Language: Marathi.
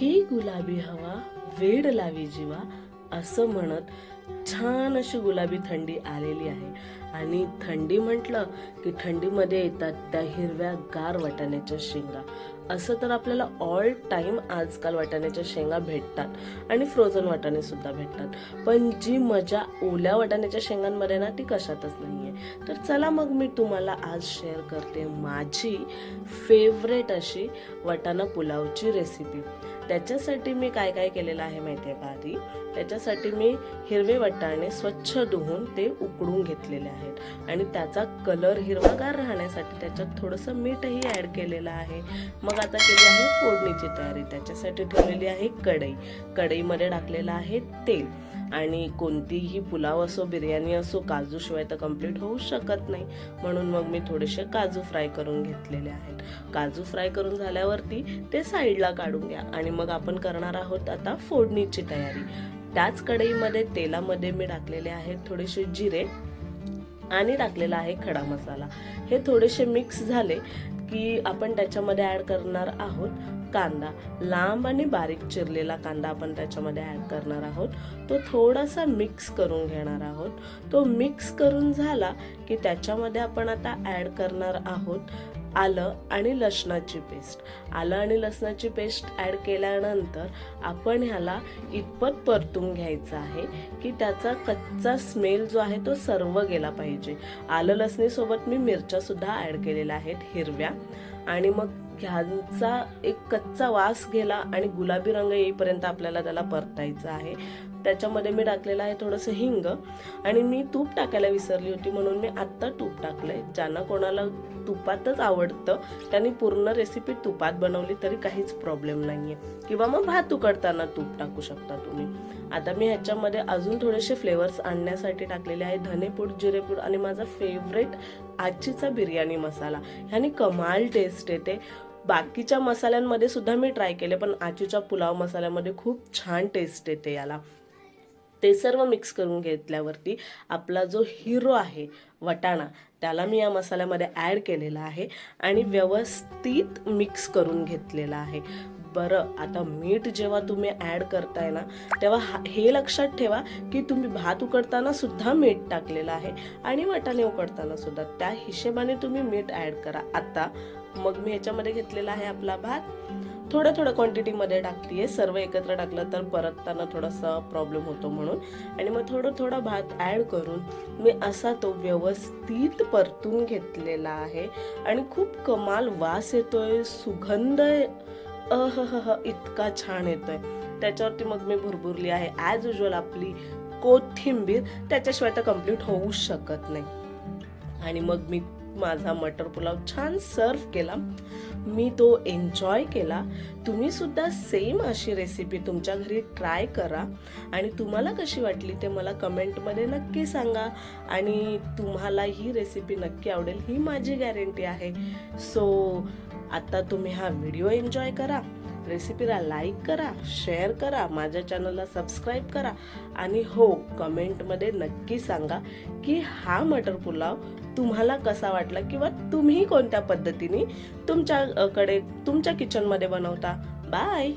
ही गुलाबी हवा वेड लावी जीवा असं म्हणत छान अशी गुलाबी थंडी आलेली आहे. आणि थंडी म्हटलं की थंडीमध्ये येतात त्या हिरव्या गार वाटाण्याच्या शेंगा. असं तर आपल्याला ऑल टाइम आजकाल वाटाण्याच्या शेंगा भेटतात आणि फ्रोझन वाटाणे सुद्धा भेटतात, पण जी मजा ओल्या वाटाण्याच्या शेंगांमध्ये ना ती कशातच नाहीये. तर चला मग मी तुम्हाला आज शेअर करते माझी फेवरेट अशी वाटाणा पुलावची रेसिपी. त्याच्यासाठी मी काय काय केलेलं आहे माहिती आहे का? आधी त्याच्यासाठी मी हिरवे वाटाणे स्वच्छ धुवून ते उकडून घेतलेले आहेत आणि त्याचा कलर हिरवागार राहण्यासाठी त्याच्यात थोडंसं मीठही ॲड केलेलं आहे. मग आता केली आहे फोडणीची तयारी. त्याच्यासाठी ठेवलेली आहे कढई. कढईमध्ये टाकलेलं आहे तेल. आणि कोणतीही पुलाव असो बिर्याणी असो काजूशिवाय तर कम्प्लीट होऊ शकत नाही, म्हणून मग मी थोडेसे काजू फ्राय करून घेतलेले आहेत. काजू फ्राय करून झाल्यावरती ते साईडला काढून घ्या आणि मग आपण करणार आहोत आता फोडणीची तयारी. त्याच कढईमध्ये तेलामध्ये मी टाकलेले आहेत थोडेसे जिरे आणि टाकलेला आहे खडा मसाला. हे थोडेसे मिक्स झाले की आपण त्याच्यामध्ये ॲड करणार आहोत कांदा. लांब आणि बारीक चिरलेला कांदा आपण त्याच्यामध्ये ॲड करणार आहोत. तो थोडासा मिक्स करून घेणार आहोत. तो मिक्स करून झाला की त्याच्यामध्ये आपण आता ॲड करणार आहोत आलं आणि लसणाची पेस्ट. आलं आणि लसणाची पेस्ट ॲड केल्यानंतर आपण ह्याला इतपत परतून घ्यायचं आहे की त्याचा कच्चा स्मेल जो आहे तो सर्व गेला पाहिजे. आलं लसणीसोबत मी मिरच्या सुद्धा ॲड केलेल्या आहेत हिरव्या. आणि मग ह्यांचा एक कच्चा वास गेला आणि गुलाबी रंग येईपर्यंत आपल्याला त्याला परतायचं आहे. त्याच्यामध्ये मी टाकलेलं आहे थोडंसं हिंग. आणि मी तूप टाकायला विसरली होती म्हणून मी आत्ता तूप टाकलंय. ज्यांना कोणाला तुपातच आवडतं त्यांनी पूर्ण रेसिपी तुपात बनवली तरी काहीच प्रॉब्लेम नाहीये, किंवा मग भात उकडताना तूप टाकू शकता तुम्ही. आता मी ह्याच्यामध्ये अजून थोडेसे फ्लेवर्स आणण्यासाठी टाकलेले आहे धनेपूड, जिरेपूड आणि माझा फेवरेट आजीचा बिर्याणी मसाला. ह्याने कमाल टेस्ट येते. बाकीच्या मसाल्यांमध्ये सुद्धा मी ट्राय केले, पण आजीच्या पुलाव मसाल्यामध्ये खूप छान टेस्ट येते याला. ते सर्व मिक्स करून घेतल्यावरती आपला जो हिरो आहे वटाणा त्याला मी या मसाल्यामध्ये ॲड केलेला आहे आणि व्यवस्थित मिक्स करून घेतलेला आहे. बरं, आता मीठ जेव्हा तुम्ही ॲड करताय ना तेव्हा हे लक्षात ठेवा की तुम्ही भात उकडताना सुद्धा मीठ टाकलेलं आहे आणि वाटाणे उकडताना सुद्धा त्या हिशेबाने तुम्ही मीठ ॲड करा. आता मग मी ह्याच्यामध्ये घेतलेला आहे आपला भात. थोडं थोडं क्वांटिटीमध्ये टाकतीये, सर्व एकत्र टाकलं तर परतताना थोडासा प्रॉब्लेम होतो म्हणून. आणि मग थोडं थोडा भात ॲड करून मी असा तो व्यवस्थित परतून घेतलेला आहे. आणि खूप कमाल वास येतोय, सुगंध इतका छान येतोय. त्याच्यावरती मग मी भुरभुरली आहे ॲज युजल आपली कोथिंबीर. त्याच्याशिवाय तर कम्प्लीट होऊ शकत नाही. आणि मग मी माझा मटर पुलाव छान सर्व केला. मी तो एन्जॉय केला. तुम्ही सुद्धा सेम अशी रेसिपी तुमच्या घरी ट्राय करा आणि तुम्हाला कशी वाटली ते मला कमेंटमध्ये नक्की सांगा. आणि तुम्हाला ही रेसिपी नक्की आवडेल ही माझी गॅरंटी आहे. सो आता तुम्ही हा व्हिडिओ एन्जॉय करा, रेसिपीला लाईक करा, शेअर करा, माझ्या चॅनलला सबस्क्राईब करा आणि हो कमेंटमध्ये नक्की सांगा की हा मटर पुलाव तुम्हाला कसा वाटला किंवा तुम्ही कोणत्या पद्धतीने तुमच्या किचनमध्ये बनवता. बाय.